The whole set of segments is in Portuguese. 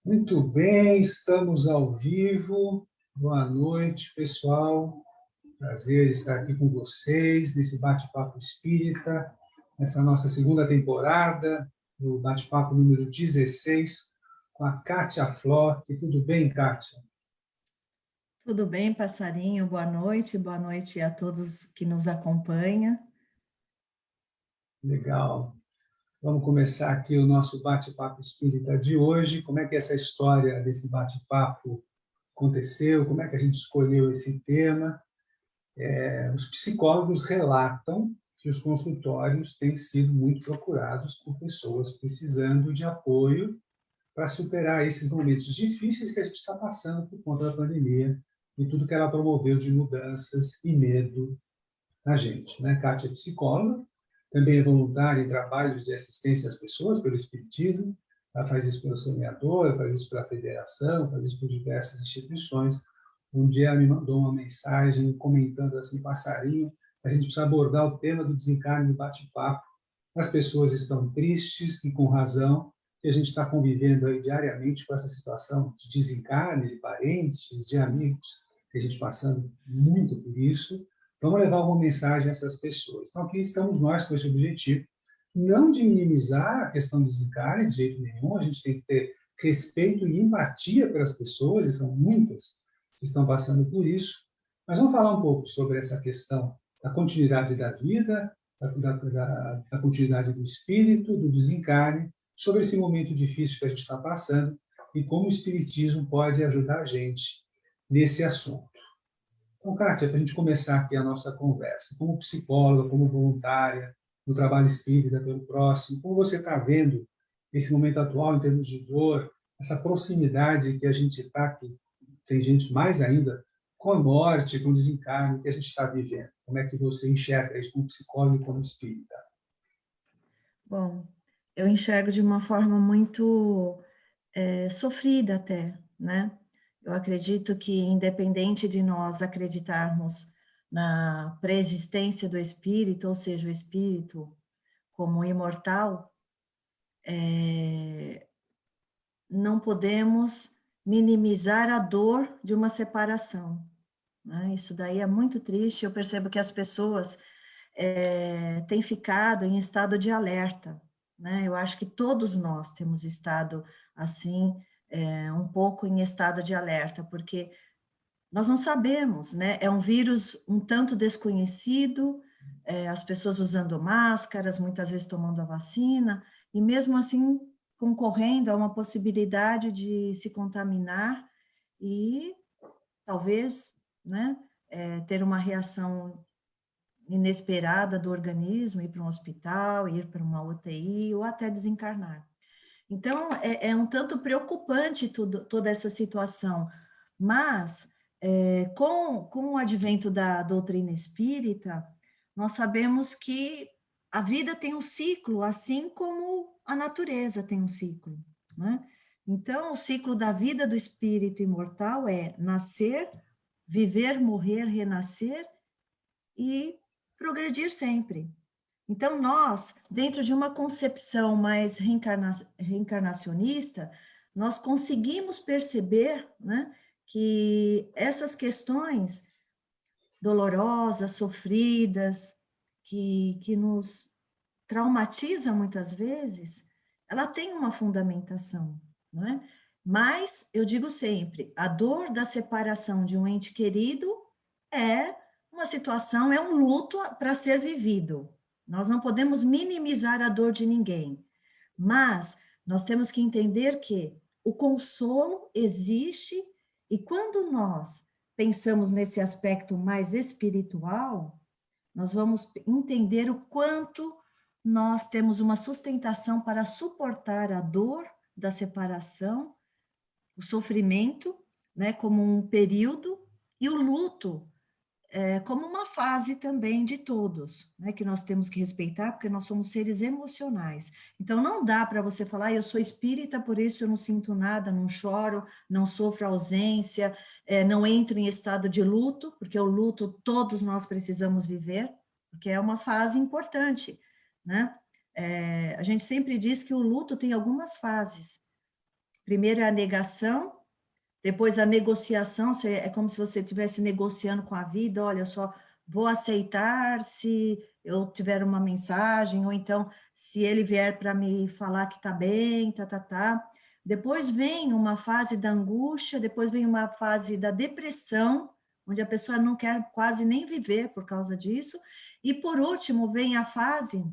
Muito bem, estamos ao vivo. Boa noite, pessoal. Prazer estar aqui com vocês nesse bate-papo espírita, nessa nossa segunda temporada, no bate-papo número 16, com a Kátia Flor. Tudo bem, Kátia? Tudo bem, passarinho? Boa noite a todos que nos acompanham. Legal. Vamos começar aqui o nosso bate-papo espírita de hoje. Como é que essa história desse bate-papo aconteceu? Como é que a gente escolheu esse tema? Os psicólogos relatam que os consultórios têm sido muito procurados por pessoas precisando de apoio para superar esses momentos difíceis que a gente está passando por conta da pandemia e tudo que ela promoveu de mudanças e medo na gente, né? Kátia é psicóloga, também é voluntária em trabalhos de assistência às pessoas pelo Espiritismo. Ela faz isso pelo Semeador, faz isso pela Federação, faz isso por diversas instituições. Um dia ela me mandou uma mensagem comentando assim, passarinho, a gente precisa abordar o tema do desencarne no bate-papo. As pessoas estão tristes e com razão, que a gente está convivendo aí diariamente com essa situação de desencarne de parentes, de amigos, que a gente passando muito por isso. Vamos levar uma mensagem a essas pessoas. Então, aqui estamos nós com esse objetivo, não de minimizar a questão do desencarne, de jeito nenhum, a gente tem que ter respeito e empatia pelas pessoas, e são muitas que estão passando por isso, mas vamos falar um pouco sobre essa questão da continuidade da vida, da continuidade do espírito, do desencarne, sobre esse momento difícil que a gente está passando e como o Espiritismo pode ajudar a gente nesse assunto. Então, Kátia, para a gente começar aqui a nossa conversa, como psicóloga, como voluntária, no trabalho espírita pelo próximo, como você está vendo esse momento atual em termos de dor, essa proximidade que a gente está, que tem gente mais ainda, com a morte, com o desencarne que a gente está vivendo? Como é que você enxerga isso como psicólogo e como espírita? Bom, eu enxergo de uma forma muito sofrida até, né? Eu acredito que, independente de nós acreditarmos na preexistência do espírito, ou seja, o espírito como imortal, não podemos minimizar a dor de uma separação, né? Isso daí é muito triste. Eu percebo que as pessoas têm ficado em estado de alerta, né? Eu acho que todos nós temos estado assim, um pouco em estado de alerta, porque nós não sabemos, né? É um vírus um tanto desconhecido, as pessoas usando máscaras, muitas vezes tomando a vacina, e mesmo assim concorrendo a uma possibilidade de se contaminar e talvez, né, ter uma reação inesperada do organismo, ir para um hospital, ir para uma UTI ou até desencarnar. Então, é um tanto preocupante toda essa situação, mas com o advento da doutrina espírita, nós sabemos que a vida tem um ciclo, assim como a natureza tem um ciclo, né? Então, o ciclo da vida do espírito imortal é nascer, viver, morrer, renascer e progredir sempre. Então, nós, dentro de uma concepção mais reencarnacionista, nós conseguimos perceber, né, que essas questões dolorosas, sofridas, que nos traumatiza muitas vezes, ela tem uma fundamentação, não é? Mas, eu digo sempre, a dor da separação de um ente querido é uma situação, é um luto para ser vivido. Nós não podemos minimizar a dor de ninguém, mas nós temos que entender que o consolo existe e quando nós pensamos nesse aspecto mais espiritual, nós vamos entender o quanto nós temos uma sustentação para suportar a dor da separação, o sofrimento, né, como um período, e o luto como uma fase também de todos, né, que nós temos que respeitar, porque nós somos seres emocionais. Então, não dá para você falar, eu sou espírita, por isso eu não sinto nada, não choro, não sofro ausência, não entro em estado de luto, porque o luto todos nós precisamos viver, porque é uma fase importante, né? A gente sempre diz que o luto tem algumas fases. Primeiro é a negação, depois a negociação, é como se você estivesse negociando com a vida, olha, eu só vou aceitar se eu tiver uma mensagem, ou então se ele vier para me falar que está bem, tá. Depois vem uma fase da angústia, depois vem uma fase da depressão, onde a pessoa não quer quase nem viver por causa disso, e por último vem a fase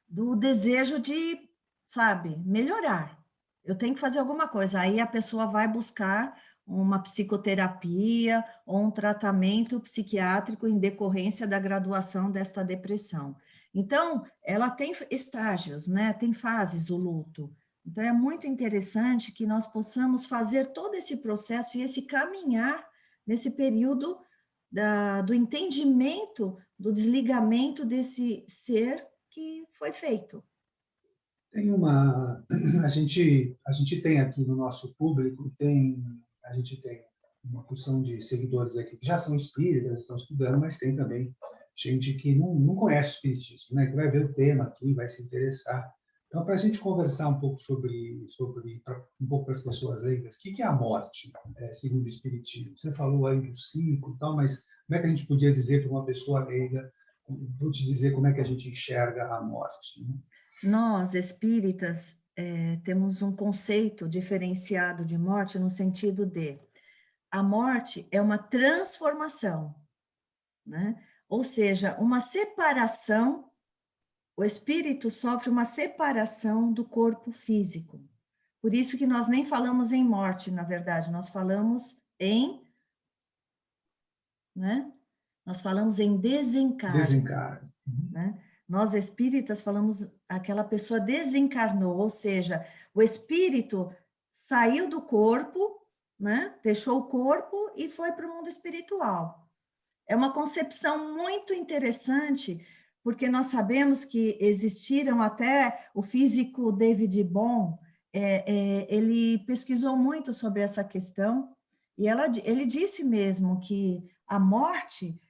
do desejo de, sabe, melhorar. Eu tenho que fazer alguma coisa. Aí a pessoa vai buscar uma psicoterapia ou um tratamento psiquiátrico em decorrência da graduação desta depressão. Então, ela tem estágios, né? Tem fases do luto. Então, é muito interessante que nós possamos fazer todo esse processo e esse caminhar nesse período do entendimento, do desligamento desse ser que foi feito. Tem uma, a gente tem aqui no nosso público, a gente tem uma porção de seguidores aqui que já são espíritas, estão estudando, mas tem também gente que não conhece o espiritismo, né? Que vai ver o tema aqui, vai se interessar. Então, para a gente conversar um pouco um pouco para as pessoas leigas, o que é a morte, segundo o espiritismo? Você falou aí do ciclo e tal, mas como é que a gente podia dizer para uma pessoa leiga, vou te dizer como é que a gente enxerga a morte, né? Nós, espíritas, temos um conceito diferenciado de morte no sentido de a morte é uma transformação, né? Ou seja, uma separação, o espírito sofre uma separação do corpo físico. Por isso que nós nem falamos em morte, na verdade, nós falamos em, né? Nós falamos em desencarne. Desencarne. Né? Nós espíritas falamos aquela pessoa desencarnou, ou seja, o espírito saiu do corpo, né? Deixou o corpo e foi para o mundo espiritual. É uma concepção muito interessante, porque nós sabemos que existiram até o físico David Bohm, ele pesquisou muito sobre essa questão, e ele disse mesmo que a morte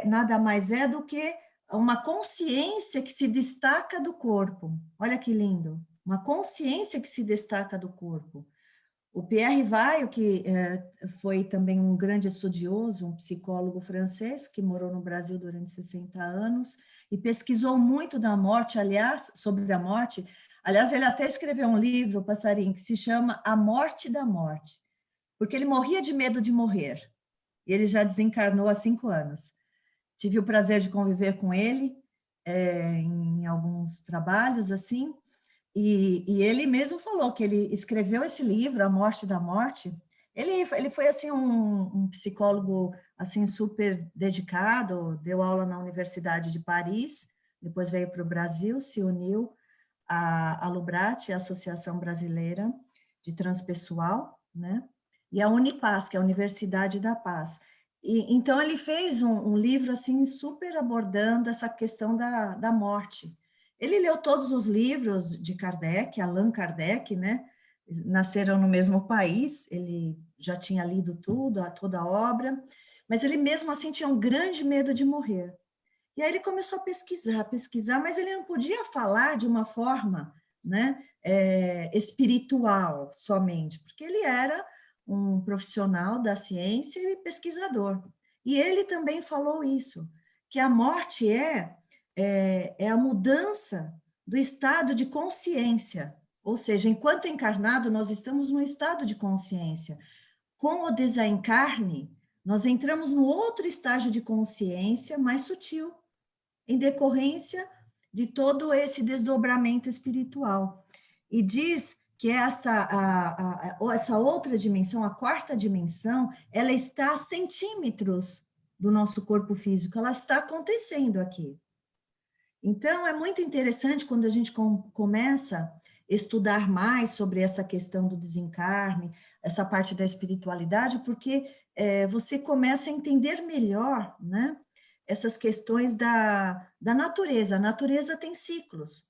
nada mais é do que uma consciência que se destaca do corpo. Olha que lindo, uma consciência que se destaca do corpo. O Pierre Weil, que foi também um grande estudioso, um psicólogo francês, que morou no Brasil durante 60 anos, e pesquisou muito da morte, aliás, sobre a morte. Aliás, ele até escreveu um livro, Passarinho, que se chama A Morte da Morte, porque ele morria de medo de morrer. E ele já desencarnou há 5 anos. Tive o prazer de conviver com ele em alguns trabalhos, assim, e ele mesmo falou que ele escreveu esse livro, A Morte da Morte. Ele foi assim um psicólogo assim super dedicado, deu aula na Universidade de Paris, depois veio para o Brasil, se uniu à Lubrat, a Associação Brasileira de Transpessoal, né? E a Unipaz, que é a Universidade da Paz. Então ele fez um livro assim super abordando essa questão da morte. Ele leu todos os livros de Kardec, Allan Kardec, né? Nasceram no mesmo país, ele já tinha lido tudo, toda a obra, mas ele mesmo assim tinha um grande medo de morrer. E aí ele começou a pesquisar, mas ele não podia falar de uma forma, né, espiritual somente, porque ele era um profissional da ciência e pesquisador. E ele também falou isso, que a morte é a mudança do estado de consciência. Ou seja, enquanto encarnado, nós estamos num estado de consciência. Com o desencarne, nós entramos no outro estágio de consciência mais sutil, em decorrência de todo esse desdobramento espiritual. E diz que essa outra dimensão, a quarta dimensão, ela está a centímetros do nosso corpo físico, ela está acontecendo aqui. Então, é muito interessante quando a gente começa a estudar mais sobre essa questão do desencarne, essa parte da espiritualidade, porque você começa a entender melhor, né, essas questões da natureza. A natureza tem ciclos,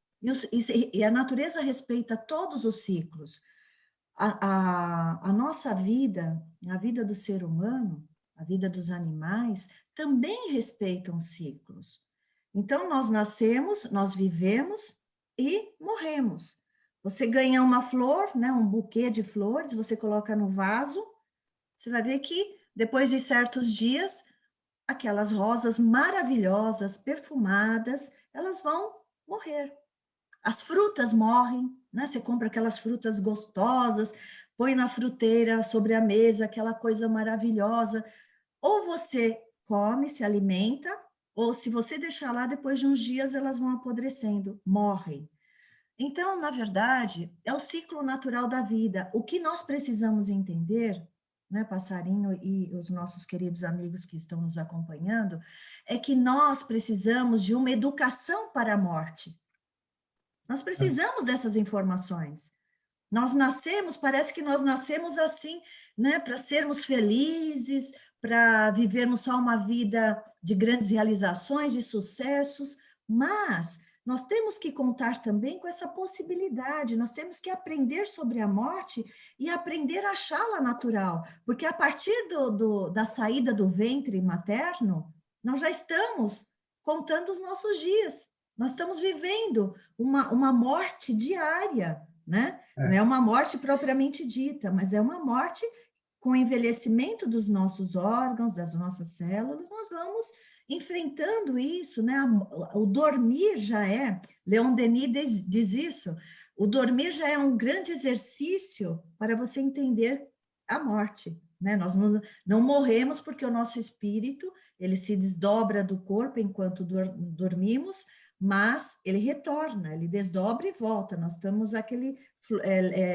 e a natureza respeita todos os ciclos. A nossa vida, a vida do ser humano, a vida dos animais, também respeitam ciclos. Então, nós nascemos, nós vivemos e morremos. Você ganha uma flor, né, um buquê de flores, você coloca no vaso, você vai ver que depois de certos dias, aquelas rosas maravilhosas, perfumadas, elas vão morrer. As frutas morrem, né? Você compra aquelas frutas gostosas, põe na fruteira, sobre a mesa, aquela coisa maravilhosa. Ou você come, se alimenta, ou se você deixar lá, depois de uns dias elas vão apodrecendo, morrem. Então, na verdade, é o ciclo natural da vida. O que nós precisamos entender, né, Passarinho e os nossos queridos amigos que estão nos acompanhando, é que nós precisamos de uma educação para a morte. Nós precisamos dessas informações. Nós nascemos, parece que nós nascemos assim, né, para sermos felizes, para vivermos só uma vida de grandes realizações, de sucessos, mas nós temos que contar também com essa possibilidade, nós temos que aprender sobre a morte e aprender a achá-la natural, porque a partir da saída do ventre materno, nós já estamos contando os nossos dias, nós estamos vivendo uma morte diária, né? Não é uma morte propriamente dita, mas é uma morte com o envelhecimento dos nossos órgãos, das nossas células, nós vamos enfrentando isso, né? O dormir já é, Leon Denis diz isso, o dormir já é um grande exercício para você entender a morte, né? Nós não morremos porque o nosso espírito, ele se desdobra do corpo enquanto dormimos, mas ele retorna, ele desdobra e volta. Nós temos aquele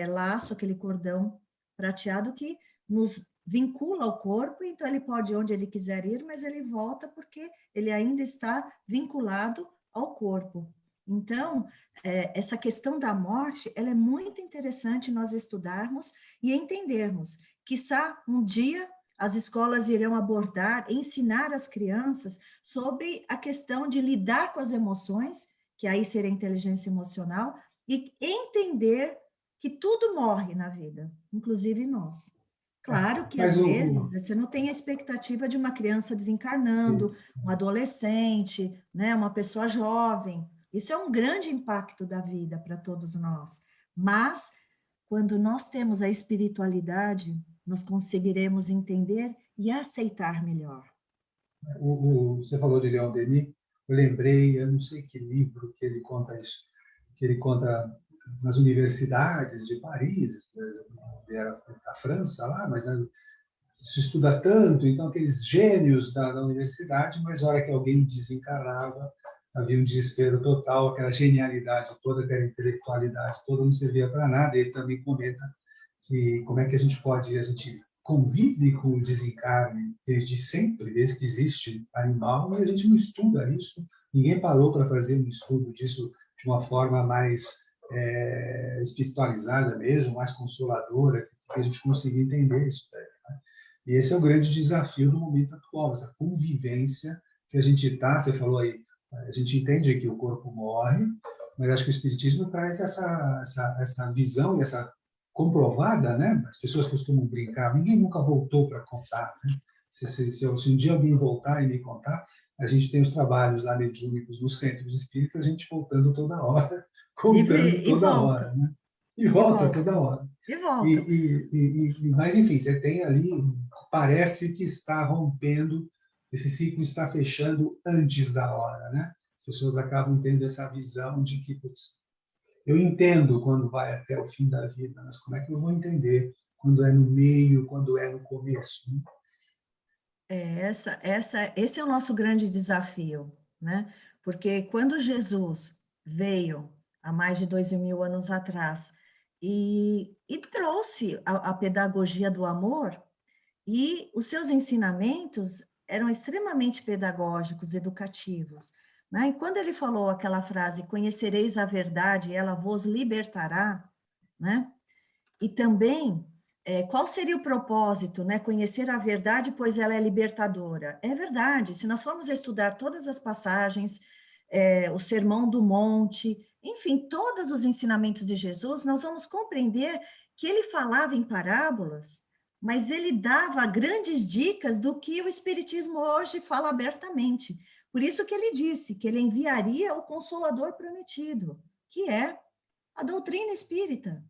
laço, aquele cordão prateado que nos vincula ao corpo, então ele pode ir onde ele quiser ir, mas ele volta porque ele ainda está vinculado ao corpo. Então, essa questão da morte, ela é muito interessante nós estudarmos e entendermos. Quiçá um dia as escolas irão abordar, ensinar as crianças sobre a questão de lidar com as emoções, que aí seria inteligência emocional, e entender que tudo morre na vida, inclusive nós. Claro que, às vezes, você não tem a expectativa de uma criança desencarnando, um adolescente, né, uma pessoa jovem. Isso é um grande impacto da vida para todos nós. Mas, quando nós temos a espiritualidade, nós conseguiremos entender e aceitar melhor. Você falou de Leon Denis, eu lembrei, eu não sei que livro que ele conta isso, que ele conta nas universidades de Paris, ele era da França lá, mas se estuda tanto, então aqueles gênios da universidade, mas na hora que alguém desencarnava, havia um desespero total, aquela genialidade toda, aquela intelectualidade toda, não servia para nada. E ele também comenta que como é que a gente convive com o desencarne desde sempre, desde que existe animal, e a gente não estuda isso, ninguém parou para fazer um estudo disso de uma forma mais espiritualizada mesmo, mais consoladora, que a gente consiga entender isso. Né? E esse é o grande desafio do momento atual, essa convivência que a gente está, você falou aí, a gente entende que o corpo morre, mas acho que o Espiritismo traz essa visão e essa comprovada, né? As pessoas costumam brincar, ninguém nunca voltou para contar, né? Se um dia alguém voltar e me contar, a gente tem os trabalhos lá mediúnicos no centro dos espíritas, a gente voltando toda hora, contando toda hora, né? E volta toda hora. E volta. Mas, enfim, você tem ali, parece que está rompendo, esse ciclo está fechando antes da hora, né? As pessoas acabam tendo essa visão de que, putz, eu entendo quando vai até o fim da vida, mas como é que eu vou entender quando é no meio, quando é no começo? Né? Esse é o nosso grande desafio, né? Porque quando Jesus veio há mais de 2.000 anos atrás e trouxe a pedagogia do amor, e os seus ensinamentos eram extremamente pedagógicos, educativos, né? E quando ele falou aquela frase, conhecereis a verdade e ela vos libertará, né? E também, qual seria o propósito, né? Conhecer a verdade, pois ela é libertadora. É verdade, se nós formos estudar todas as passagens, o Sermão do Monte, enfim, todos os ensinamentos de Jesus, nós vamos compreender que ele falava em parábolas, mas ele dava grandes dicas do que o Espiritismo hoje fala abertamente. Por isso que ele disse que ele enviaria o Consolador prometido, que é A doutrina espírita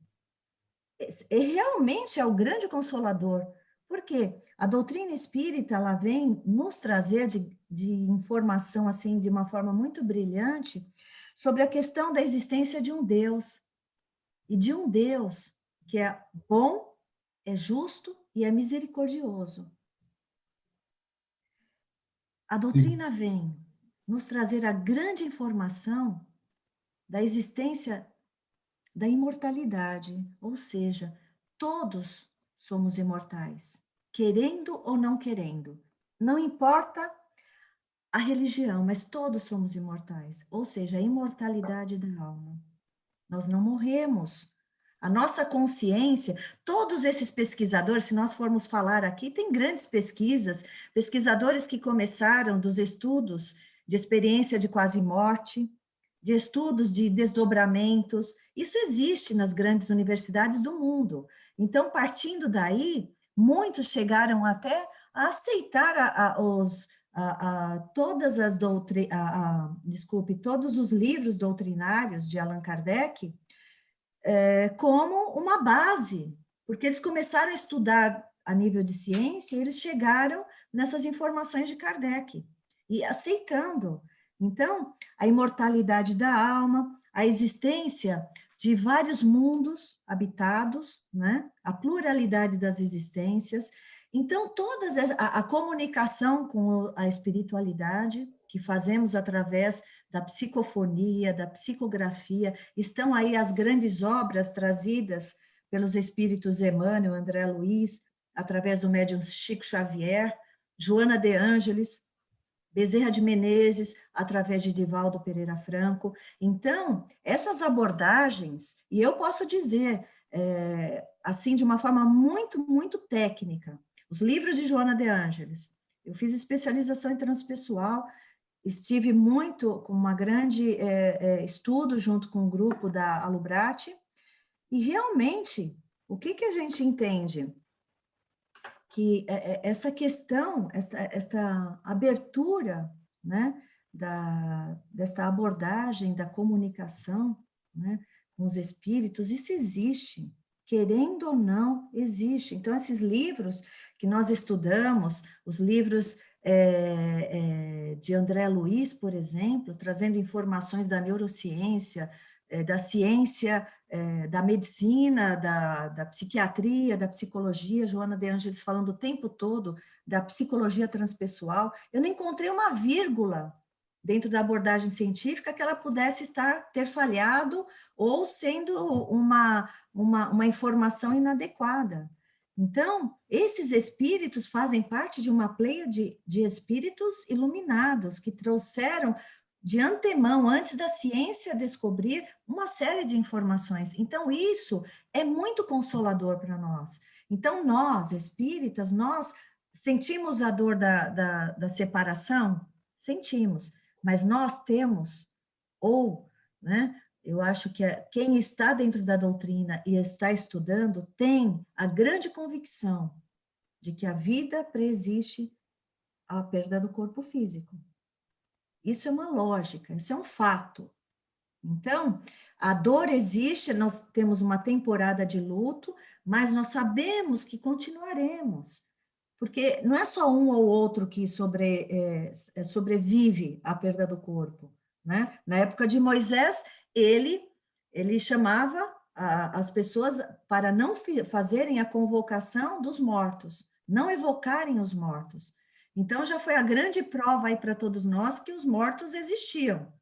realmente é o grande consolador. Por quê? A doutrina espírita, ela vem nos trazer de informação, assim, de uma forma muito brilhante, sobre a questão da existência de um Deus. E de um Deus que é bom, é justo e é misericordioso. A Sim. doutrina vem nos trazer a grande informação da existência da imortalidade, ou seja, todos somos imortais, querendo ou não querendo. Não importa a religião, mas todos somos imortais, ou seja, a imortalidade da alma. Nós não morremos. A nossa consciência, todos esses pesquisadores, se nós formos falar aqui, tem grandes pesquisas, pesquisadores que começaram dos estudos de experiência de quase morte, de estudos de desdobramentos, isso existe nas grandes universidades do mundo. Então, partindo daí, muitos chegaram até a aceitar todas as todos os livros doutrinários de Allan Kardec como uma base, porque eles começaram a estudar a nível de ciência e eles chegaram nessas informações de Kardec e aceitando. Então, a imortalidade da alma, a existência de vários mundos habitados, né? A pluralidade das existências. Então, a comunicação com a espiritualidade, que fazemos através da psicofonia, da psicografia, estão aí as grandes obras trazidas pelos espíritos Emmanuel, André Luiz, através do médium Chico Xavier, Joana de Ângeles, Bezerra de Menezes, através de Divaldo Pereira Franco. Então, essas abordagens, e eu posso dizer, assim, de uma forma muito, muito técnica, os livros de Joana de Ângeles, eu fiz especialização em transpessoal, estive muito com uma grande estudo junto com o grupo da Alubrate, e realmente, o que a gente entende? Que essa questão, essa abertura, né, dessa abordagem da comunicação, né, com os espíritos, isso existe, querendo ou não, existe. Então, esses livros que nós estudamos, os livros de André Luiz, por exemplo, trazendo informações da neurociência, da ciência, da medicina, da psiquiatria, da psicologia, Joana de Ângeles falando o tempo todo da psicologia transpessoal. Eu não encontrei uma vírgula dentro da abordagem científica que ela pudesse ter falhado ou sendo uma informação inadequada. Então, esses espíritos fazem parte de uma pleia de espíritos iluminados que trouxeram de antemão, antes da ciência descobrir, uma série de informações. Então, isso é muito consolador para nós. Então, nós, espíritas, nós sentimos a dor da separação? Sentimos, mas nós temos, né, eu acho que quem está dentro da doutrina e está estudando tem a grande convicção de que a vida preexiste à perda do corpo físico. Isso é uma lógica, isso é um fato. Então, a dor existe, nós temos uma temporada de luto, mas nós sabemos que continuaremos. Porque não é só um ou outro que sobrevive à perda do corpo, né? Na época de Moisés, ele chamava as pessoas para não fazerem a convocação dos mortos, não evocarem os mortos. Então, já foi a grande prova aí para todos nós que os mortos existiam.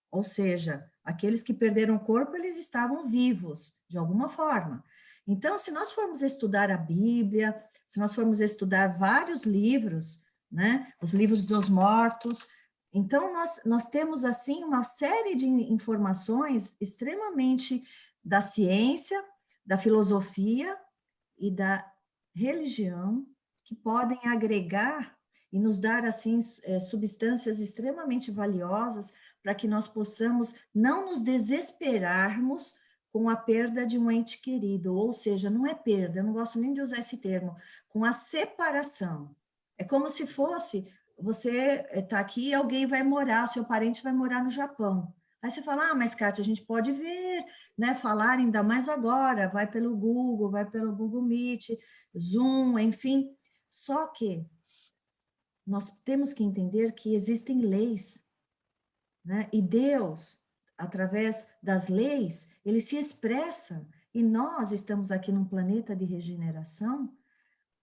Ou seja, aqueles que perderam o corpo, eles estavam vivos, de alguma forma. Então, se nós formos estudar a Bíblia, se nós formos estudar vários livros, né, os livros dos mortos, então nós temos, assim, uma série de informações extremamente da ciência, da filosofia e da religião, que podem agregar e nos dar, assim, substâncias extremamente valiosas para que nós possamos não nos desesperarmos com a perda de um ente querido, ou seja, não é perda, eu não gosto nem de usar esse termo, com a separação. É como se fosse, você está aqui e alguém vai morar, seu parente vai morar no Japão. Aí você fala, mas Kátia, a gente pode ver né, falar, ainda mais agora, vai pelo Google Meet, Zoom, enfim. Só que nós temos que entender que existem leis, né? E Deus, através das leis, ele se expressa. E nós estamos aqui num planeta de regeneração,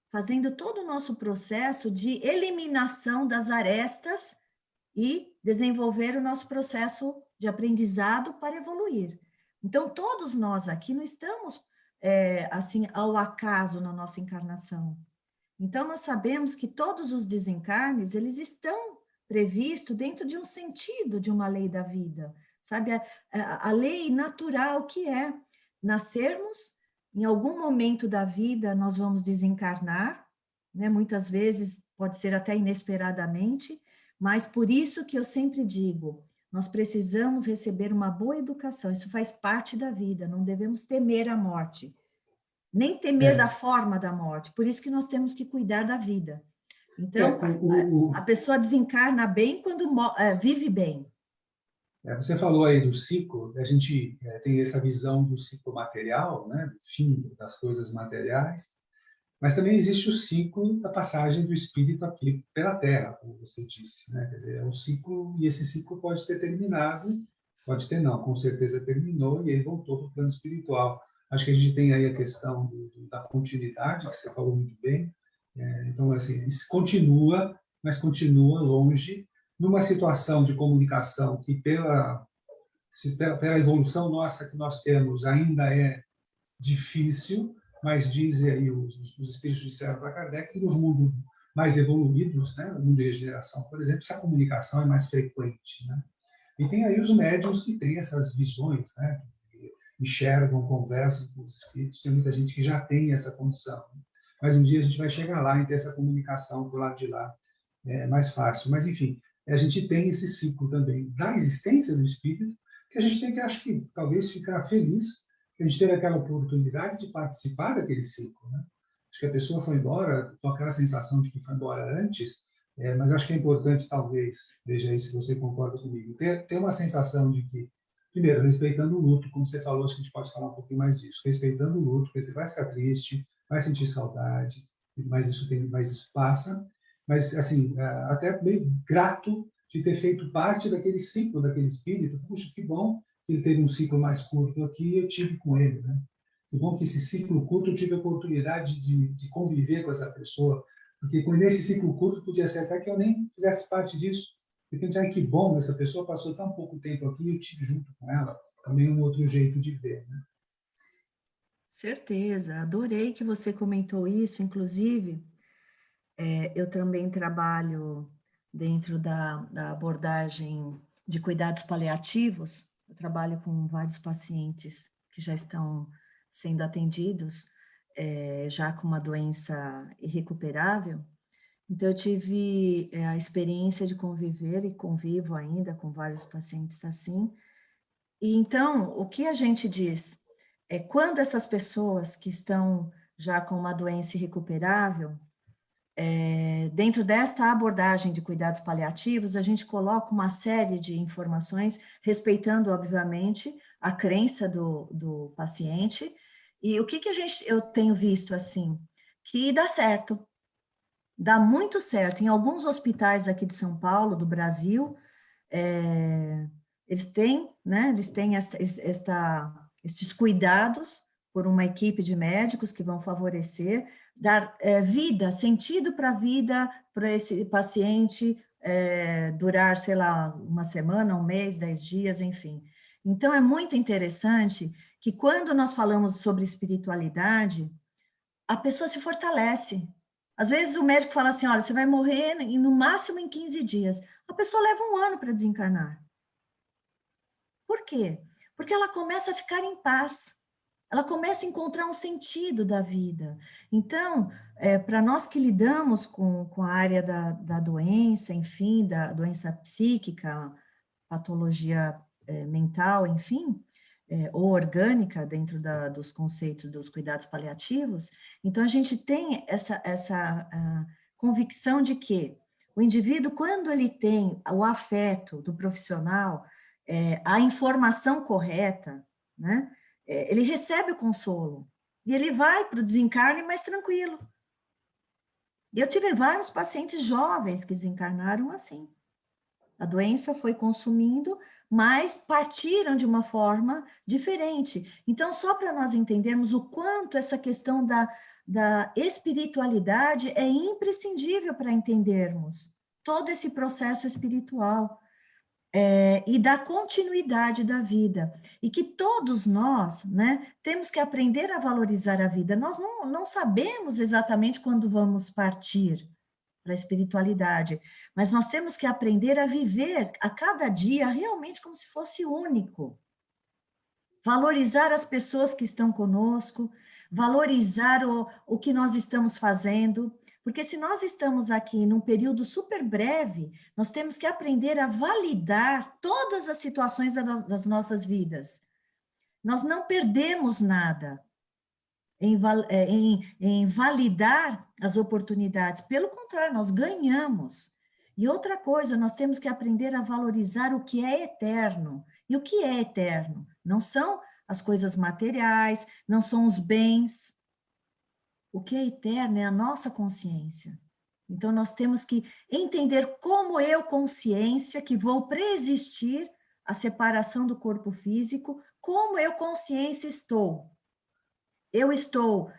fazendo todo o nosso processo de eliminação das arestas e desenvolver o nosso processo de aprendizado para evoluir. Então, todos nós aqui não estamos, assim, ao acaso na nossa encarnação. Então, nós sabemos que todos os desencarnes, eles estão previstos dentro de um sentido de uma lei da vida, sabe? A lei natural que é nascermos, em algum momento da vida nós vamos desencarnar, né? Muitas vezes pode ser até inesperadamente, mas por isso que eu sempre digo, nós precisamos receber uma boa educação, isso faz parte da vida, não devemos temer a morte, nem temer da forma da morte, por isso que nós temos que cuidar da vida. Então, a pessoa desencarna bem quando vive bem. Você falou aí do ciclo, a gente tem essa visão do ciclo material, né, do fim das coisas materiais, mas também existe o ciclo da passagem do espírito aqui pela Terra, como você disse, né? Quer dizer, é um ciclo, e esse ciclo pode ter terminado, pode ter não, com certeza terminou, e ele voltou para o plano espiritual. Acho que a gente tem aí a questão da continuidade, que você falou muito bem. Então, assim, isso continua, mas continua longe, numa situação de comunicação que, pela evolução nossa que nós temos, ainda é difícil, mas dizem aí os espíritos disseram para Kardec que nos mundos mais evoluídos, né, no mundo de regeneração, por exemplo, essa comunicação é mais frequente, né? E tem aí os médiuns que têm essas visões, né, que enxergam, conversam com os espíritos, tem muita gente que já tem essa condição. Mas um dia a gente vai chegar lá e ter essa comunicação do lado de lá, é mais fácil. Mas, enfim, a gente tem esse ciclo também da existência do espírito, que a gente tem que, acho que, talvez ficar feliz que a gente teve aquela oportunidade de participar daquele ciclo, né? Acho que a pessoa foi embora com aquela sensação de que foi embora antes, mas acho que é importante, talvez, veja aí se você concorda comigo, ter uma sensação de que, primeiro, respeitando o luto, como você falou, acho que a gente pode falar um pouquinho mais disso, respeitando o luto, porque você vai ficar triste, vai sentir saudade, mas isso passa, mas, assim, até meio grato de ter feito parte daquele ciclo, daquele espírito. Puxa, que bom que ele teve um ciclo mais curto aqui e eu tive com ele, né? Que bom que esse ciclo curto eu tive a oportunidade de conviver com essa pessoa, porque nesse ciclo curto podia ser até que eu nem fizesse parte disso. Porque, que bom, essa pessoa passou tão pouco tempo aqui e eu tive junto com ela. Também um outro jeito de ver, né? Certeza, adorei que você comentou isso, inclusive, eu também trabalho dentro da abordagem de cuidados paliativos, eu trabalho com vários pacientes que já estão sendo atendidos, já com uma doença irrecuperável. Então, eu tive a experiência de conviver e convivo ainda com vários pacientes assim. E então, o que a gente diz é quando essas pessoas que estão já com uma doença irrecuperável, dentro desta abordagem de cuidados paliativos, a gente coloca uma série de informações, respeitando, obviamente, a crença do paciente. E o que eu tenho visto assim? Que dá certo, dá muito certo. Em alguns hospitais aqui de São Paulo, do Brasil, eles têm, né? Eles têm esses cuidados por uma equipe de médicos que vão favorecer, dar vida, sentido para a vida, para esse paciente durar, sei lá, uma semana, um mês, 10 dias, enfim. Então, é muito interessante que quando nós falamos sobre espiritualidade, a pessoa se fortalece. Às vezes o médico fala assim, olha, você vai morrer no máximo em 15 dias. A pessoa leva um ano para desencarnar. Por quê? Porque ela começa a ficar em paz. Ela começa a encontrar um sentido da vida. Então, para nós que lidamos com a área da doença, enfim, da doença psíquica, patologia mental, enfim, ou orgânica, dentro dos conceitos dos cuidados paliativos, então a gente tem essa convicção de que o indivíduo, quando ele tem o afeto do profissional, a informação correta, né? ele recebe o consolo. E ele vai para o desencarne mais tranquilo. E eu tive vários pacientes jovens que desencarnaram assim. A doença foi consumindo, mas partiram de uma forma diferente. Então, só para nós entendermos o quanto essa questão da espiritualidade é imprescindível para entendermos todo esse processo espiritual. E da continuidade da vida. E que todos nós, né, temos que aprender a valorizar a vida. Nós não sabemos exatamente quando vamos partir para a espiritualidade, mas nós temos que aprender a viver a cada dia realmente como se fosse único. Valorizar as pessoas que estão conosco, valorizar o que nós estamos fazendo, porque se nós estamos aqui num período super breve, nós temos que aprender a validar todas as situações das nossas vidas. Nós não perdemos nada em validar as oportunidades, pelo contrário, nós ganhamos. E outra coisa, nós temos que aprender a valorizar o que é eterno. E o que é eterno? Não são as coisas materiais, não são os bens. O que é eterno é a nossa consciência. Então, nós temos que entender como eu, consciência, que vou preexistir a separação do corpo físico, como eu, consciência, estou. Eu estou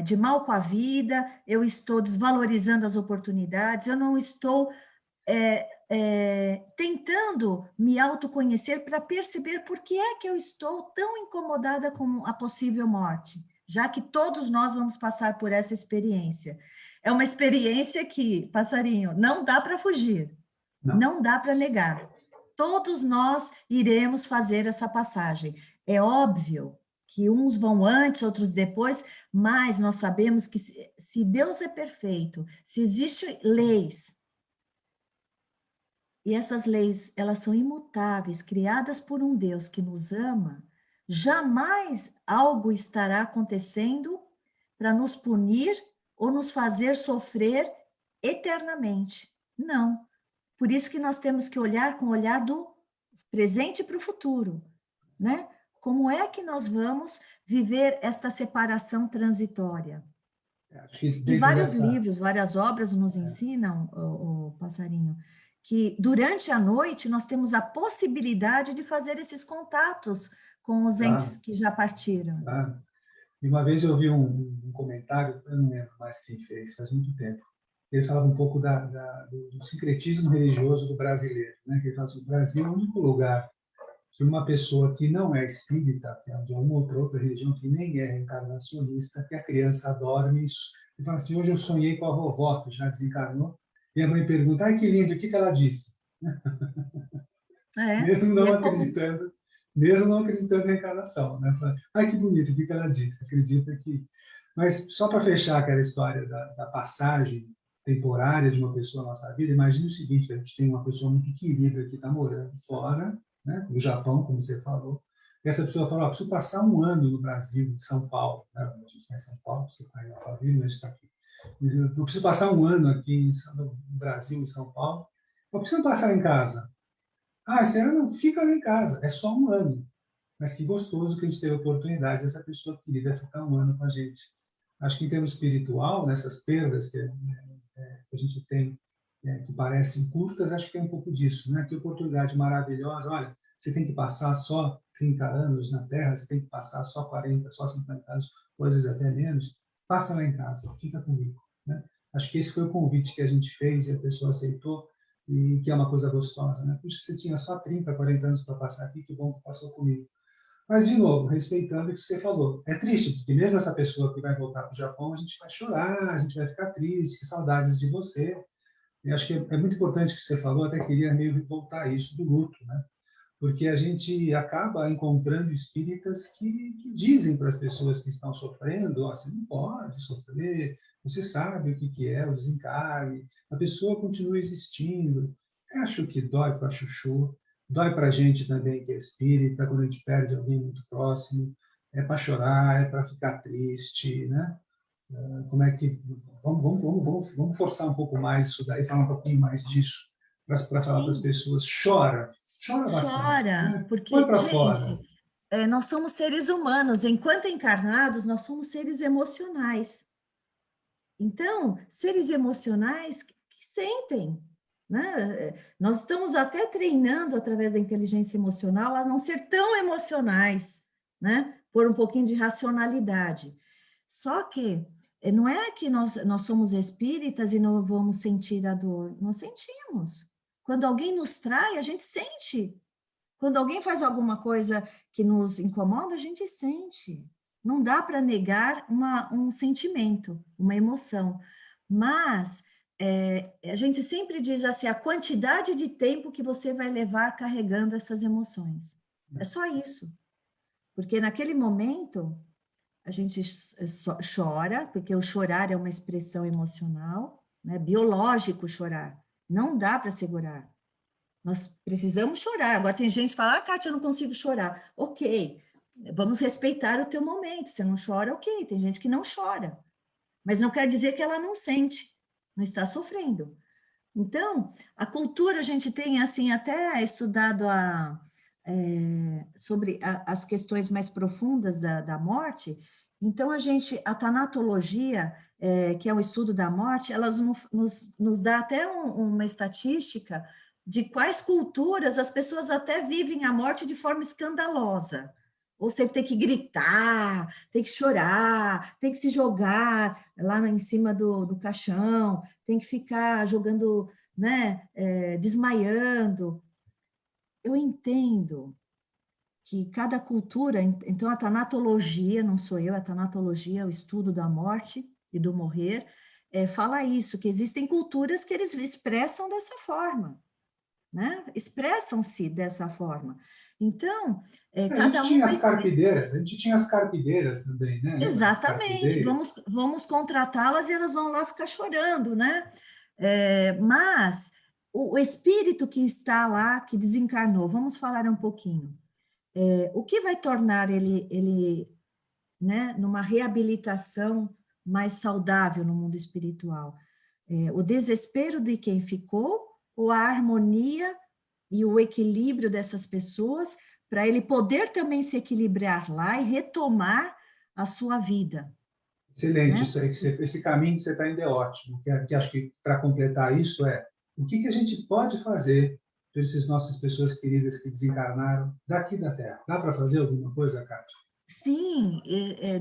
de mal com a vida, eu estou desvalorizando as oportunidades, eu não estou tentando me autoconhecer para perceber por que é que eu estou tão incomodada com a possível morte, já que todos nós vamos passar por essa experiência. É uma experiência que, passarinho, não dá para fugir, não dá para negar. Todos nós iremos fazer essa passagem. É óbvio que uns vão antes, outros depois, mas nós sabemos que se Deus é perfeito, se existem leis, e essas leis, elas são imutáveis, criadas por um Deus que nos ama, jamais algo estará acontecendo para nos punir ou nos fazer sofrer eternamente. Não. Por isso que nós temos que olhar com o olhar do presente para o futuro, né? Como é que nós vamos viver esta separação transitória? Acho que E vários livros, várias obras nos ensinam, o passarinho, que durante a noite nós temos a possibilidade de fazer esses contatos com os entes que já partiram. Claro. E uma vez eu vi um comentário, eu não lembro mais quem fez, faz muito tempo. Ele falava um pouco do sincretismo religioso do brasileiro, né? Que ele fala assim, o Brasil é o único lugar que uma pessoa que não é espírita, que é de uma outra religião, que nem é reencarnacionista, que a criança dorme, e fala assim, hoje eu sonhei com a vovó, que já desencarnou, e a mãe pergunta, ai, que lindo, o que ela disse? Mesmo não acreditando, mesmo não acreditando na reencarnação, né? Ai, que bonito, o que ela disse? Acredita que... Mas só para fechar aquela história da passagem temporária de uma pessoa na nossa vida, imagine o seguinte, a gente tem uma pessoa muito querida que está morando fora, né, no Japão, como você falou, e essa pessoa falou, preciso passar um ano no Brasil, em São Paulo, né? A gente está em São Paulo, você está aí na família, mas a gente está aqui. Eu preciso passar um ano aqui no Brasil, em São Paulo, eu preciso passar em casa. Ah, será? Não, fica lá em casa, é só um ano. Mas que gostoso que a gente teve a oportunidade dessa pessoa querida ficar um ano com a gente. Acho que em termos espiritual, nessas perdas que a gente tem, que parecem curtas, acho que tem um pouco disso, né? Que oportunidade maravilhosa. Olha, você tem que passar só 30 anos na Terra, você tem que passar só 40, só 50 anos, coisas até menos. Passa lá em casa, fica comigo, né? Acho que esse foi o convite que a gente fez e a pessoa aceitou, e que é uma coisa gostosa, né? Puxa, você tinha só 30, 40 anos para passar aqui, que bom que passou comigo. Mas, de novo, respeitando o que você falou. É triste, porque mesmo essa pessoa que vai voltar para o Japão, a gente vai chorar, a gente vai ficar triste, que saudades de você. E acho que é muito importante o que você falou, até queria meio voltar a isso do luto, né? Porque a gente acaba encontrando espíritas que dizem para as pessoas que estão sofrendo, oh, você não pode sofrer, você sabe o que é o desencarne, a pessoa continua existindo. Eu acho que dói para a chuchu, dói para a gente também que é espírita, quando a gente perde alguém muito próximo, é para chorar, é para ficar triste, né? Como é que... Vamos forçar um pouco mais isso daí, falar um pouquinho mais disso, para falar para as pessoas. Chora bastante. Chora, Né? porque, Põe para gente, fora. nós somos seres humanos, enquanto encarnados, nós somos seres emocionais. Então, seres emocionais que sentem, né? Nós estamos até treinando através da inteligência emocional a não ser tão emocionais, né? Por um pouquinho de racionalidade. Só que não é que nós somos espíritas e não vamos sentir a dor. Nós sentimos. Quando alguém nos trai, a gente sente. Quando alguém faz alguma coisa que nos incomoda, a gente sente. Não dá para negar um sentimento, uma emoção. Mas a gente sempre diz assim, a quantidade de tempo que você vai levar carregando essas emoções. É só isso. Porque naquele momento, a gente chora, porque o chorar é uma expressão emocional, né? Biológico chorar. Não dá para segurar. Nós precisamos chorar. Agora tem gente que fala, Kátia, eu não consigo chorar. Ok, vamos respeitar o teu momento. Você não chora, ok. Tem gente que não chora. Mas não quer dizer que ela não sente, não está sofrendo. Então, a cultura, a gente tem, assim, até estudado sobre as questões mais profundas da morte. Então, a tanatologia, que é o estudo da morte, elas nos dá até uma estatística de quais culturas as pessoas até vivem a morte de forma escandalosa. Ou você tem que gritar, tem que chorar, tem que se jogar lá em cima do caixão, tem que ficar jogando, né, desmaiando. Eu entendo que cada cultura, então a tanatologia, não sou eu, a tanatologia é o estudo da morte e do morrer, fala isso, que existem culturas que eles expressam dessa forma, né? Expressam-se dessa forma. Então, A cada gente um tinha vai... as carpideiras, a gente tinha as carpideiras também, né? Lembra das Exatamente, carpideiras? vamos contratá-las e elas vão lá ficar chorando, né? Mas o espírito que está lá, que desencarnou, vamos falar um pouquinho. O que vai tornar ele, né, numa reabilitação mais saudável no mundo espiritual? O desespero de quem ficou ou a harmonia e o equilíbrio dessas pessoas para ele poder também se equilibrar lá e retomar a sua vida, Excelente, né? isso aí, esse caminho que você está indo é ótimo. Que acho que para completar isso o que a gente pode fazer para essas nossas pessoas queridas que desencarnaram daqui da Terra? Dá para fazer alguma coisa, Kátia? Sim,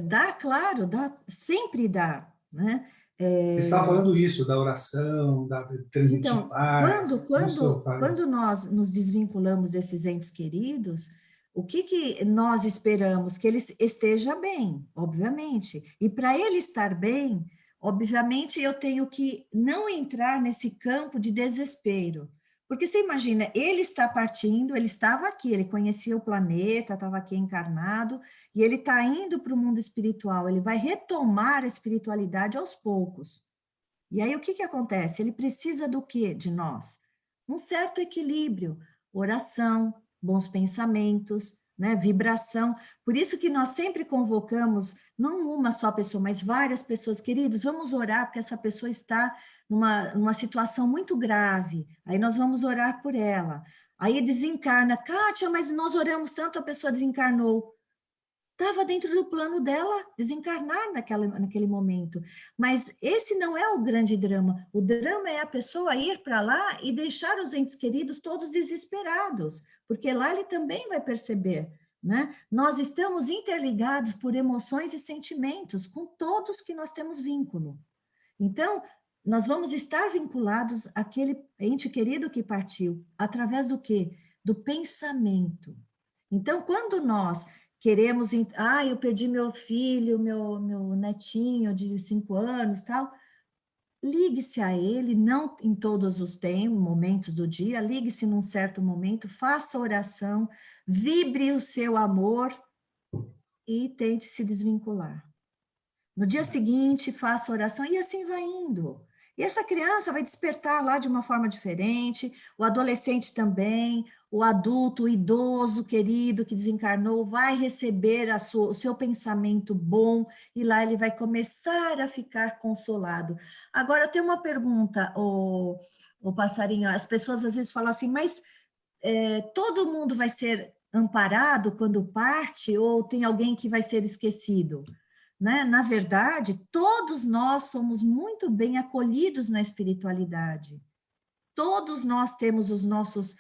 dá, claro, dá, sempre dá, né? Você estava falando isso, da oração, de transmitir Então, paz. Isso quando faz. nós nos desvinculamos desses entes queridos, o que nós esperamos? Que ele esteja bem, obviamente. E para ele estar bem, obviamente, eu tenho que não entrar nesse campo de desespero. Porque você imagina, ele está partindo, ele estava aqui, ele conhecia o planeta, estava aqui encarnado, e ele está indo para o mundo espiritual, ele vai retomar a espiritualidade aos poucos. E aí o que acontece? Ele precisa do quê de nós? Um certo equilíbrio, oração, bons pensamentos, né, vibração. Por isso que nós sempre convocamos, não uma só pessoa, mas várias pessoas, queridos, vamos orar, porque essa pessoa está numa situação muito grave. Aí nós vamos orar por ela. Aí desencarna, Kátia, mas nós oramos tanto, a pessoa desencarnou. Estava dentro do plano dela desencarnar naquele momento. Mas esse não é o grande drama. O drama é a pessoa ir para lá e deixar os entes queridos todos desesperados, porque lá ele também vai perceber, né? Nós estamos interligados por emoções e sentimentos com todos que nós temos vínculo. Então, nós vamos estar vinculados àquele ente querido que partiu, através do quê? Do pensamento. Então, quando nós queremos, eu perdi meu filho, meu netinho de 5 anos, tal, ligue-se a ele, não em todos os tempos, momentos do dia, ligue-se num certo momento, faça oração, vibre o seu amor e tente se desvincular. No dia seguinte, faça oração e assim vai indo. E essa criança vai despertar lá de uma forma diferente, o adolescente também, o adulto, o idoso querido que desencarnou vai receber o seu pensamento bom e lá ele vai começar a ficar consolado. Agora, eu tenho uma pergunta, o passarinho, as pessoas às vezes falam assim, mas todo mundo vai ser amparado quando parte ou tem alguém que vai ser esquecido? Né? Na verdade, todos nós somos muito bem acolhidos na espiritualidade. Todos nós temos os nossos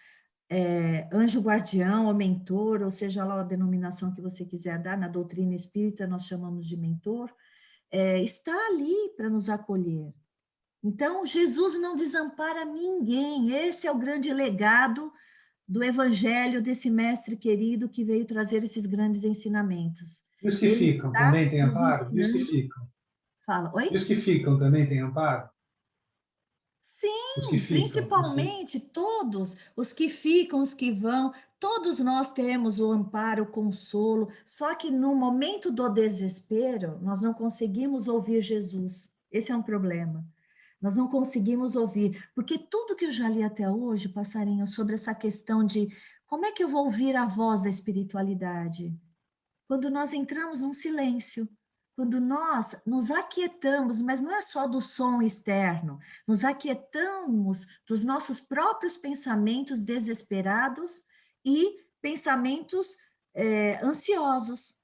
anjo guardião ou mentor, ou seja lá a denominação que você quiser dar, na doutrina espírita nós chamamos de mentor, está ali para nos acolher. Então, Jesus não desampara ninguém, esse é o grande legado do evangelho desse mestre querido que veio trazer esses grandes ensinamentos. E os que Ele ficam está também têm nos amparo? E os que ensinando... ficam? Fala, E oi? os que ficam também têm amparo? Os que Sim, ficam, os que... principalmente todos, os que ficam, os que vão, todos nós temos o amparo, o consolo, só que no momento do desespero, nós não conseguimos ouvir Jesus. Esse é um problema. Nós não conseguimos ouvir, porque tudo que eu já li até hoje, passarinho, sobre essa questão de como é que eu vou ouvir a voz da espiritualidade? Quando nós entramos num silêncio, quando nós nos aquietamos, mas não é só do som externo, nos aquietamos dos nossos próprios pensamentos desesperados e pensamentos ansiosos.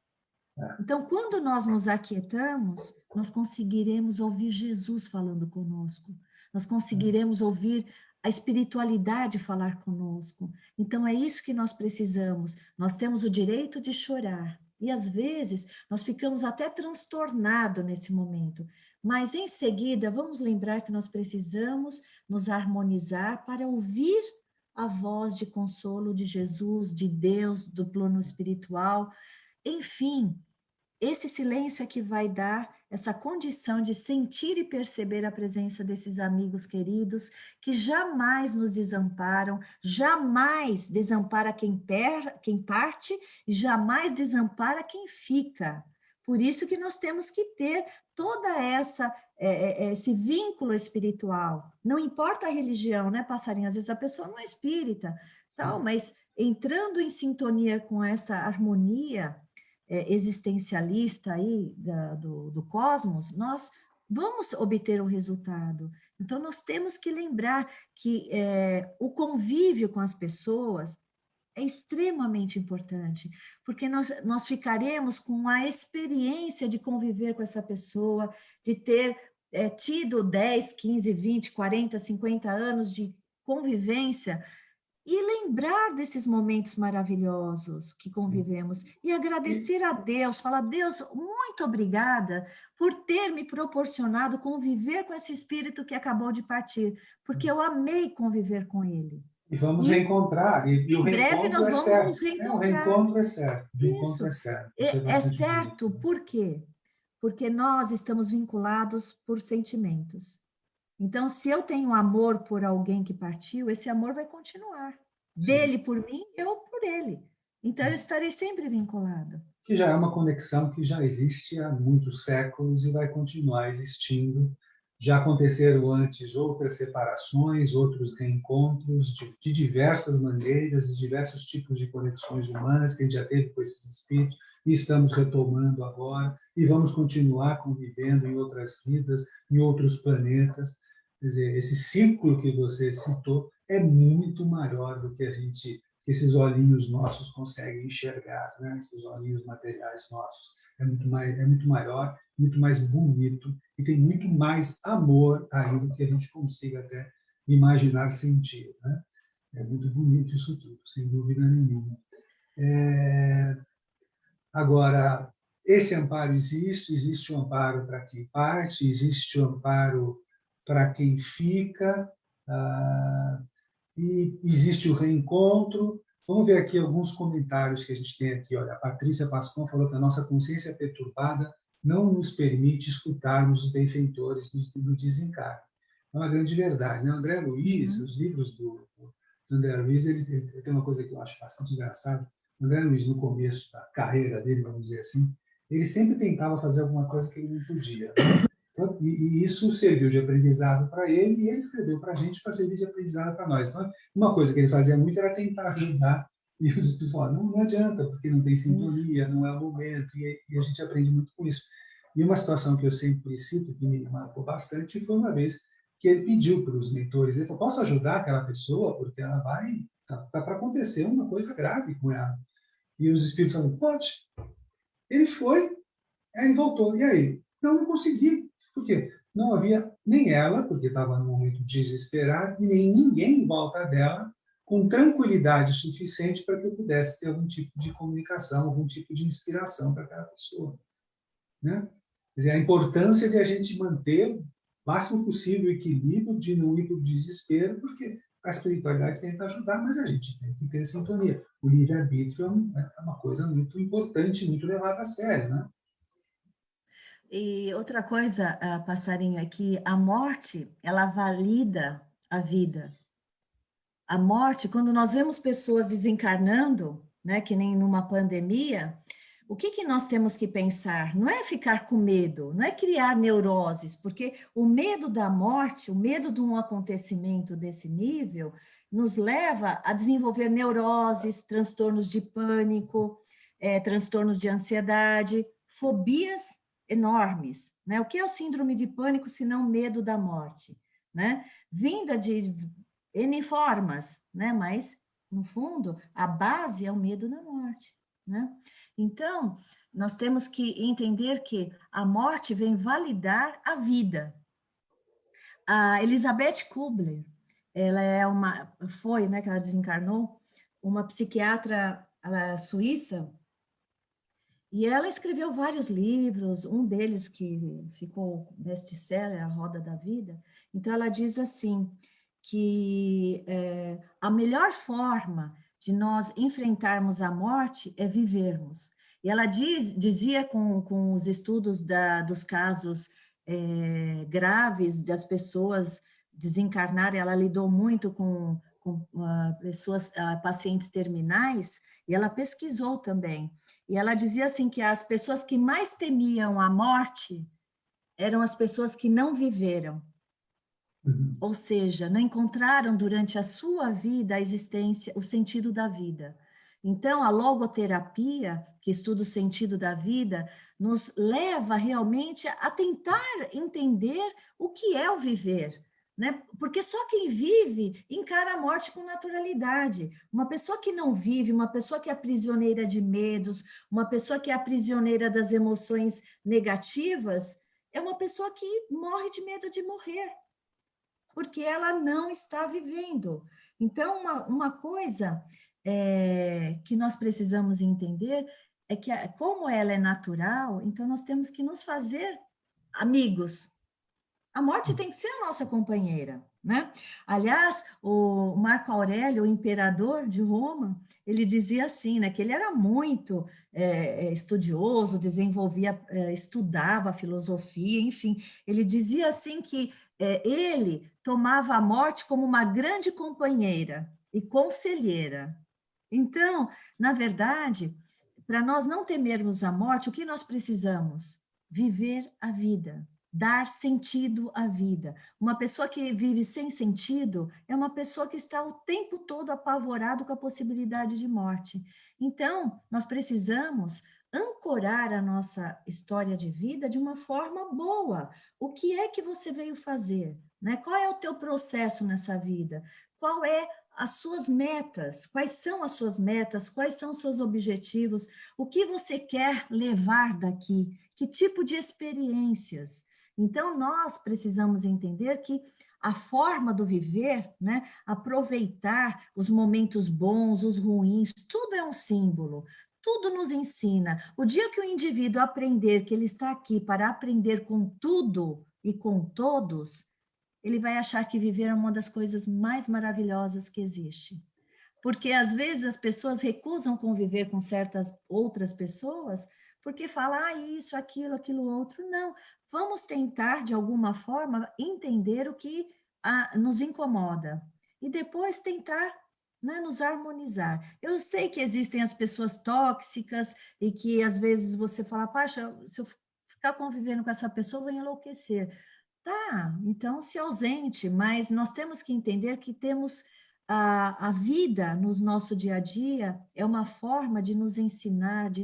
Então, quando nós nos aquietamos, nós conseguiremos ouvir Jesus falando conosco, nós conseguiremos ouvir a espiritualidade falar conosco. Então, é isso que nós precisamos. Nós temos o direito de chorar. E, às vezes, nós ficamos até transtornados nesse momento. Mas, em seguida, vamos lembrar que nós precisamos nos harmonizar para ouvir a voz de consolo de Jesus, de Deus, do plano espiritual. Enfim, esse silêncio é que vai dar essa condição de sentir e perceber a presença desses amigos queridos que jamais nos desamparam, jamais desampara quem parte e jamais desampara quem fica. Por isso que nós temos que ter toda esse vínculo espiritual. Não importa a religião, né, passarinho? Às vezes a pessoa não é espírita, tal, mas entrando em sintonia com essa harmonia existencialista aí do cosmos, nós vamos obter um resultado. Então, nós temos que lembrar que o convívio com as pessoas é extremamente importante, porque nós ficaremos com a experiência de conviver com essa pessoa, de ter tido 10, 15, 20, 40, 50 anos de convivência, e lembrar desses momentos maravilhosos que Sim. convivemos e agradecer a Deus, falar, Deus, muito obrigada por ter me proporcionado conviver com esse espírito que acabou de partir, porque eu amei conviver com ele. E vamos E reencontrar, e o em breve reencontro nós é vamos nos certo. O reencontrar. reencontro é certo. O reencontro Isso. é certo. Isso é É bastante certo, bonito. por quê? Porque nós estamos vinculados por sentimentos. Então, se eu tenho amor por alguém que partiu, esse amor vai continuar. Sim. Dele por mim, eu por ele. Então, eu Sim. estarei sempre vinculado. Que já é uma conexão que já existe há muitos séculos e vai continuar existindo. Já aconteceram antes outras separações, outros reencontros de diversas maneiras, de diversos tipos de conexões humanas que a gente já teve com esses espíritos e estamos retomando agora e vamos continuar convivendo em outras vidas, em outros planetas. Quer dizer, esse ciclo que você citou é muito maior do que esses olhinhos nossos conseguem enxergar, né? Esses olhinhos materiais nossos. É muito maior, muito mais bonito e tem muito mais amor aí do que a gente consiga até imaginar sentir, né? É muito bonito isso tudo, sem dúvida nenhuma. Agora, esse amparo existe o amparo para quem parte, existe o amparo para quem fica, e existe o reencontro. Vamos ver aqui alguns comentários que a gente tem aqui. Olha, a Patrícia Pascon falou que a nossa consciência perturbada não nos permite escutarmos os benfeitores do desencarne. É uma grande verdade, né? André Luiz, os livros do André Luiz, ele tem uma coisa que eu acho bastante engraçada. André Luiz, no começo da carreira dele, vamos dizer assim, ele sempre tentava fazer alguma coisa que ele não podia, né? Então, e isso serviu de aprendizado para ele, e ele escreveu para a gente para servir de aprendizado para nós. Então, uma coisa que ele fazia muito era tentar ajudar, e os espíritos falavam, não adianta, porque não tem sintonia, não é o momento, e a gente aprende muito com isso. E uma situação que eu sempre cito, que me marcou bastante, foi uma vez que ele pediu para os mentores, ele falou, posso ajudar aquela pessoa, porque ela vai, está para acontecer uma coisa grave com ela. E os espíritos falaram, pode. Ele foi, aí ele voltou. E aí? Não consegui. Por quê? Não havia nem ela, porque estava no momento desesperado, e nem ninguém em volta dela com tranquilidade suficiente para que eu pudesse ter algum tipo de comunicação, algum tipo de inspiração para aquela pessoa, né? Quer dizer, a importância de a gente manter o máximo possível o equilíbrio, de não ir para o desespero, porque a espiritualidade tenta ajudar, mas a gente tem que ter sintonia. O livre-arbítrio é uma coisa muito importante, muito levada a sério, né? E outra coisa, passarinho, é que a morte, ela valida a vida. A morte, quando nós vemos pessoas desencarnando, né, que nem numa pandemia, o que que nós temos que pensar? Não é ficar com medo, não é criar neuroses, porque o medo da morte, o medo de um acontecimento desse nível, nos leva a desenvolver neuroses, transtornos de pânico, transtornos de ansiedade, fobias enormes, né? O que é o síndrome de pânico, se não medo da morte, né? Vinda de N formas, né? Mas, no fundo, a base é o medo da morte, né? Então, nós temos que entender que a morte vem validar a vida. A Elizabeth Kubler, ela foi, né, que ela desencarnou, uma psiquiatra suíça, e ela escreveu vários livros, um deles que ficou best-seller, A Roda da Vida. Então, ela diz assim, que a melhor forma de nós enfrentarmos a morte é vivermos. E ela dizia com os estudos dos casos graves das pessoas desencarnarem, ela lidou muito com pessoas, pacientes terminais, e ela pesquisou também. E ela dizia assim que as pessoas que mais temiam a morte eram as pessoas que não viveram. Uhum. Ou seja, não encontraram durante a sua vida a existência, o sentido da vida. Então, a logoterapia, que estuda o sentido da vida, nos leva realmente a tentar entender o que é o viver, né? Porque só quem vive encara a morte com naturalidade. Uma pessoa que não vive, uma pessoa que é prisioneira de medos, uma pessoa que é prisioneira das emoções negativas, é uma pessoa que morre de medo de morrer, porque ela não está vivendo. Então, uma coisa que nós precisamos entender é que, como ela é natural, então nós temos que nos fazer amigos. A morte tem que ser a nossa companheira, né? Aliás, o Marco Aurélio, o imperador de Roma, ele dizia assim, né, que ele era muito estudioso, estudava filosofia, enfim, ele dizia assim que ele tomava a morte como uma grande companheira e conselheira. Então, na verdade, para nós não temermos a morte, o que nós precisamos? Viver a vida, dar sentido à vida. Uma pessoa que vive sem sentido é uma pessoa que está o tempo todo apavorado com a possibilidade de morte. Então, nós precisamos ancorar a nossa história de vida de uma forma boa. O que é que você veio fazer? Né? Qual é o teu processo nessa vida? Qual é as suas metas? Quais são as suas metas? Quais são os seus objetivos? O que você quer levar daqui? Que tipo de experiências? Então, nós precisamos entender que a forma do viver, né, aproveitar os momentos bons, os ruins, tudo é um símbolo, tudo nos ensina. O dia que o indivíduo aprender que ele está aqui para aprender com tudo e com todos, ele vai achar que viver é uma das coisas mais maravilhosas que existe. Porque às vezes as pessoas recusam conviver com certas outras pessoas porque falam, isso, aquilo outro. Não, vamos tentar de alguma forma entender o que nos incomoda e depois tentar, né, nos harmonizar. Eu sei que existem as pessoas tóxicas e que às vezes você fala, Paxa, se eu ficar convivendo com essa pessoa, eu vou enlouquecer. Tá, então se ausente, mas nós temos que entender que temos a vida no nosso dia a dia é uma forma de nos ensinar, de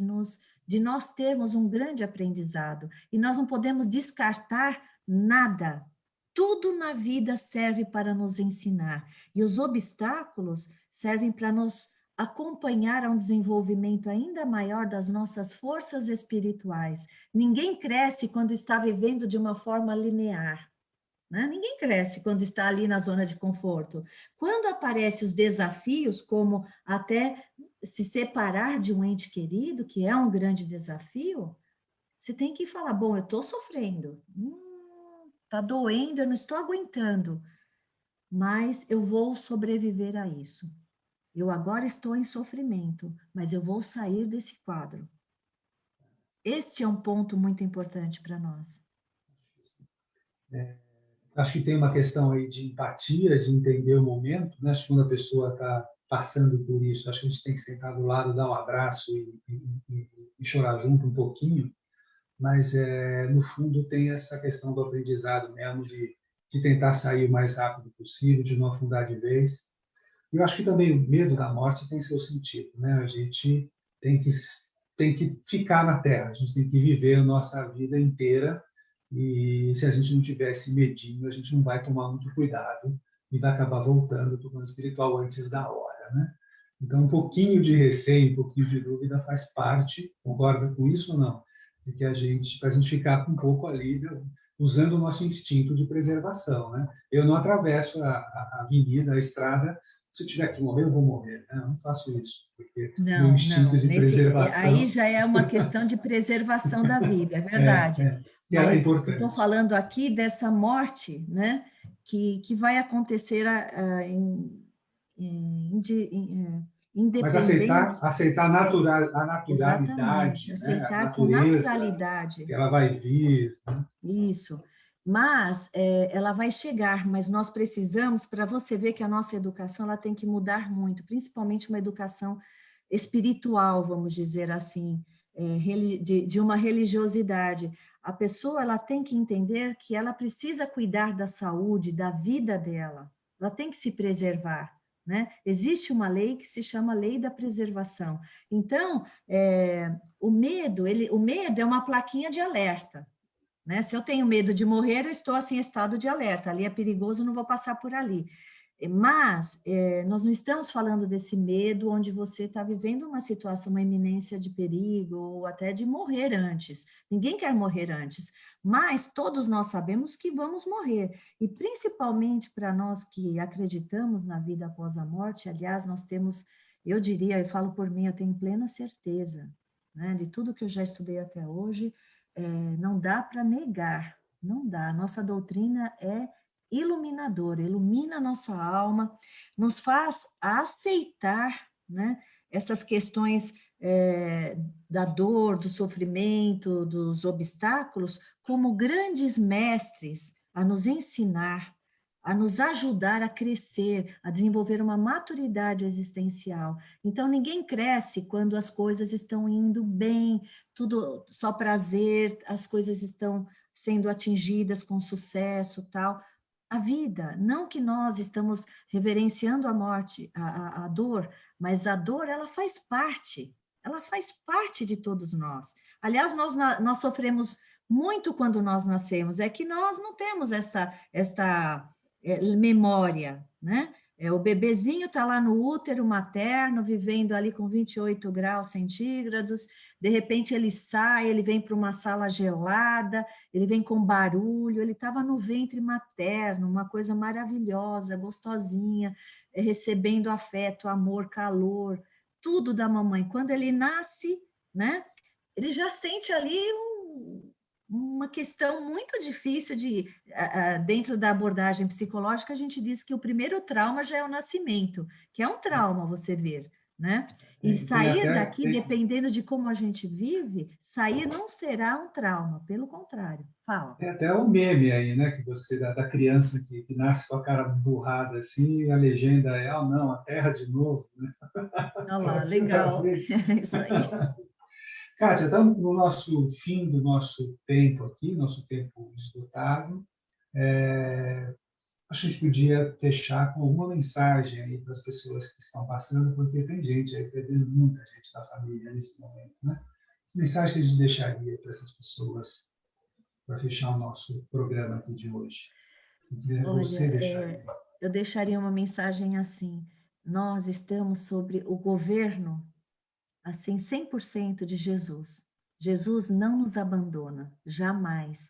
nós termos um grande aprendizado. E nós não podemos descartar nada. Tudo na vida serve para nos ensinar. E os obstáculos servem para nos acompanhar a um desenvolvimento ainda maior das nossas forças espirituais. Ninguém cresce quando está vivendo de uma forma linear, né? Ninguém cresce quando está ali na zona de conforto. Quando aparecem os desafios, como até se separar de um ente querido, que é um grande desafio, você tem que falar, bom, eu estou sofrendo, está doendo, eu não estou aguentando, mas eu vou sobreviver a isso. Eu agora estou em sofrimento, mas eu vou sair desse quadro. Este é um ponto muito importante para nós. Acho que tem uma questão aí de empatia, de entender o momento, né? Acho que quando a pessoa está passando por isso, acho que a gente tem que sentar do lado, dar um abraço e chorar junto um pouquinho, mas no fundo tem essa questão do aprendizado mesmo, de tentar sair o mais rápido possível, de não afundar de vez. E eu acho que também o medo da morte tem seu sentido, né? A gente tem que, tem que ficar na Terra, a gente tem que viver a nossa vida inteira, e se a gente não tiver esse medinho, a gente não vai tomar muito cuidado e vai acabar voltando para o plano espiritual antes da hora, né? Então, um pouquinho de receio, um pouquinho de dúvida faz parte, concorda com isso ou não? De que para a gente ficar um pouco ali, usando o nosso instinto de preservação, né? Eu não atravesso a avenida, a estrada, se eu tiver que morrer, eu vou morrer, né? Eu não faço isso, porque meu Não, instinto não. de Aí preservação já é uma questão de preservação da vida, é verdade. que ela é Mas eu estou importante. falando aqui dessa morte, né? Que vai acontecer Mas independente, aceitar a exatamente, naturalidade, né? A aceitar com natureza, naturalidade. que ela vai vir, né? Isso. Mas ela vai chegar, mas nós precisamos, para você ver que a nossa educação ela tem que mudar muito, principalmente uma educação espiritual, vamos dizer assim, de uma religiosidade. A pessoa ela tem que entender que ela precisa cuidar da saúde, da vida dela, ela tem que se preservar, né? Existe uma lei que se chama Lei da Preservação. Então, o medo é uma plaquinha de alerta. Né? Se eu tenho medo de morrer, eu estou assim, em estado de alerta. Ali é perigoso, não vou passar por ali. Mas nós não estamos falando desse medo onde você está vivendo uma situação, uma iminência de perigo, ou até de morrer antes. Ninguém quer morrer antes, mas todos nós sabemos que vamos morrer. E principalmente para nós que acreditamos na vida após a morte, aliás, nós temos, eu diria, eu falo por mim, eu tenho plena certeza, né, de tudo que eu já estudei até hoje, não dá para negar, não dá. A nossa doutrina é iluminadora, ilumina a nossa alma, nos faz aceitar, né, essas questões da dor, do sofrimento, dos obstáculos, como grandes mestres a nos ensinar, a nos ajudar a crescer, a desenvolver uma maturidade existencial. Então, ninguém cresce quando as coisas estão indo bem, tudo só prazer, as coisas estão sendo atingidas com sucesso, tal. A vida, não que nós estamos reverenciando a morte, a dor, mas a dor, ela faz parte de todos nós. Aliás, nós sofremos muito quando nós nascemos, é que nós não temos esta memória, né? O bebezinho está lá no útero materno, vivendo ali com 28 graus centígrados, de repente ele sai, ele vem para uma sala gelada, ele vem com barulho, ele estava no ventre materno, uma coisa maravilhosa, gostosinha, recebendo afeto, amor, calor, tudo da mamãe. Quando ele nasce, né, ele já sente ali uma questão muito difícil dentro da abordagem psicológica, a gente diz que o primeiro trauma já é o nascimento, que é um trauma, você ver, né? E sair daqui, dependendo de como a gente vive, sair não será um trauma, pelo contrário. Fala. Tem até um meme aí, né, que você da criança que nasce com a cara burrada assim, e a legenda é, ah, não, a terra de novo, né? Olha lá, legal. Isso aí. Kátia, estamos no nosso fim do nosso tempo aqui, nosso tempo esgotado. Acho que a gente podia fechar com alguma mensagem aí para as pessoas que estão passando, porque tem gente aí perdendo muita gente da família nesse momento, né? Que mensagem que a gente deixaria para essas pessoas para fechar o nosso programa aqui de hoje? O que você Olha, deixaria? eu deixaria uma mensagem assim: nós estamos sobre o governo, assim, 100% de Jesus. Jesus não nos abandona, jamais.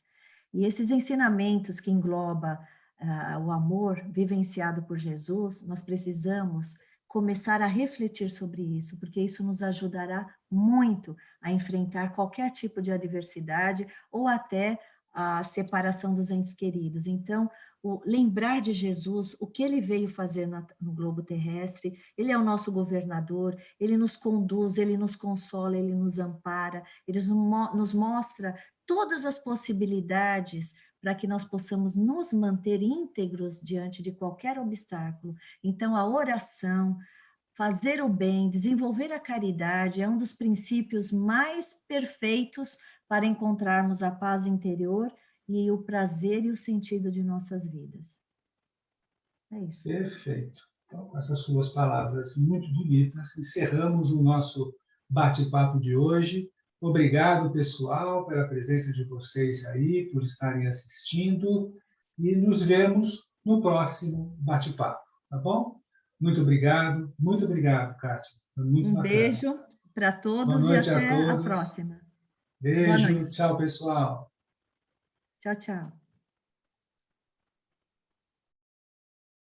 E esses ensinamentos que engloba o amor vivenciado por Jesus, nós precisamos começar a refletir sobre isso, porque isso nos ajudará muito a enfrentar qualquer tipo de adversidade ou até a separação dos entes queridos. Então, lembrar de Jesus, o que ele veio fazer no globo terrestre, ele é o nosso governador, ele nos conduz, ele nos consola, ele nos ampara, ele nos mostra todas as possibilidades para que nós possamos nos manter íntegros diante de qualquer obstáculo. Então, a oração, fazer o bem, desenvolver a caridade é um dos princípios mais perfeitos para encontrarmos a paz interior e o prazer e o sentido de nossas vidas. É isso. Perfeito. Então, com essas suas palavras muito bonitas, encerramos o nosso bate-papo de hoje. Obrigado, pessoal, pela presença de vocês aí, por estarem assistindo, e nos vemos no próximo bate-papo, tá bom? Muito obrigado, Kátia. Foi muito bacana. Beijo para Boa todos e noite a até a todos. próxima. Boa Beijo, noite. tchau, pessoal. Tchau, tchau.